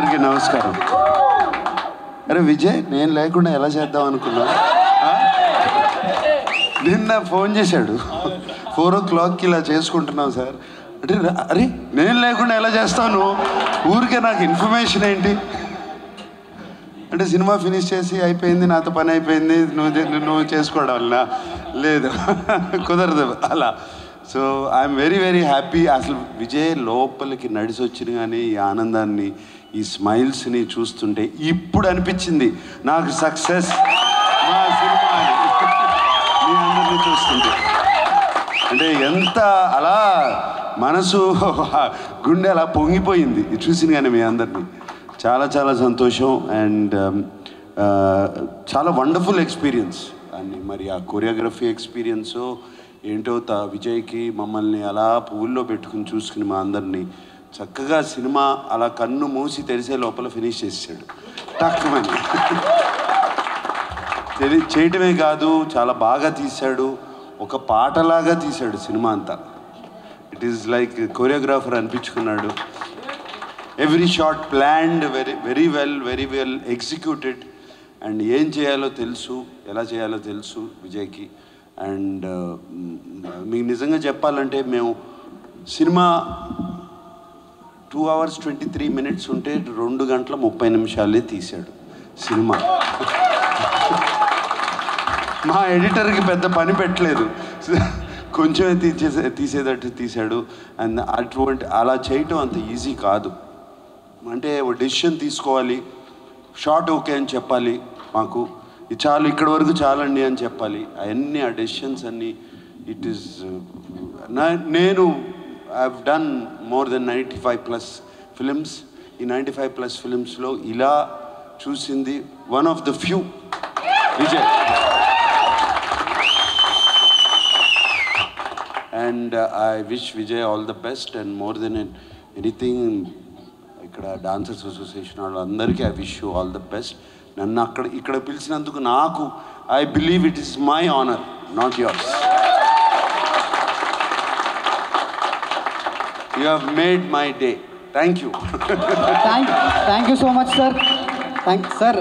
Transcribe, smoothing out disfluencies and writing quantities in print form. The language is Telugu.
అందరికీ నమస్కారం. అరే విజయ్, నేను లేకుండా ఎలా చేద్దాం అనుకున్నా? నిన్న ఫోన్ చేశాడు, 4 o'clockకి ఇలా చేసుకుంటున్నాం సార్ అంటే. అరే నేను లేకుండా ఎలా చేస్తాను, ఊరికే నాకు ఇన్ఫర్మేషన్ ఏంటి అంటే, సినిమా ఫినిష్ చేసి అయిపోయింది, నాతో పని అయిపోయింది, నువ్వు చేసుకోవడం వల్ల లేదు, కుదరదు అలా. So I'm very very happy. అసలు విజయ్ లోపలికి నడిచి వచ్చిన కానీ ఈ ఆనందాన్ని, ఈ స్మైల్స్ని చూస్తుంటే ఇప్పుడు అనిపించింది నాకు సక్సెస్ మా సినిమా మీ అందరినీ చూస్తుంటే. అంటే ఎంత అలా మనసు గుండె అలా పొంగిపోయింది చూసిన కానీ మీ అందరినీ. చాలా చాలా సంతోషం. అండ్ చాలా వండర్ఫుల్ ఎక్స్పీరియన్స్. అని మరి ఆ కొరియోగ్రఫీ ఎక్స్పీరియన్స్ ఏంటో విజయ్కి మమ్మల్ని అలా పువ్వుల్లో పెట్టుకుని చూసుకుని మా అందరినీ చక్కగా సినిమా అలా కన్ను మూసి తెరిసే లోపల ఫినిష్ చేసాడు టక్కుమని. చేయటమే కాదు, చాలా బాగా తీశాడు, ఒక పాటలాగా తీశాడు సినిమా అంతా. ఇట్ ఈస్ లైక్ కొరియోగ్రాఫర్ అనిపించుకున్నాడు. Every shot planned, very well executed. And ఏం చేయాలో తెలుసు, ఎలా చేయాలో తెలుసు విజయ్కి. అండ్ మీకు నిజంగా చెప్పాలంటే మేము సినిమా 2 hours 23 minutes ఉంటే 2 గంటల 30 నిమిషాలే తీశాడు సినిమా. మా ఎడిటర్కి పెద్ద పని పెట్టలేదు, కొంచెమే తీసేటట్టు తీశాడు. అండ్ అలా చేయటం అంత ఈజీ కాదు. అంటే డెసిషన్ తీసుకోవాలి, షార్ట్ ఓకే అని చెప్పాలి, మాకు చాలు ఇక్కడ వరకు చాలండి అని చెప్పాలి. అవన్నీ ఆ డెసిషన్స్ అన్నీ ఇట్ ఈస్ నేను I have done more than 95+ films. ఈ 95+ ఫిలిమ్స్లో ఇలా చూసింది one of the few Vijay. And I wish Vijay all the best. And more than anything ఇక్కడ డాన్సర్స్ అసోసియేషన్ వాళ్ళందరికీ I wish you all the best. నన్ను ఇక్కడ పిలిచినందుకు నాకు I believe it is my honour, not yours. You have made my day. Thank you. Thank you so much sir. Thank sir.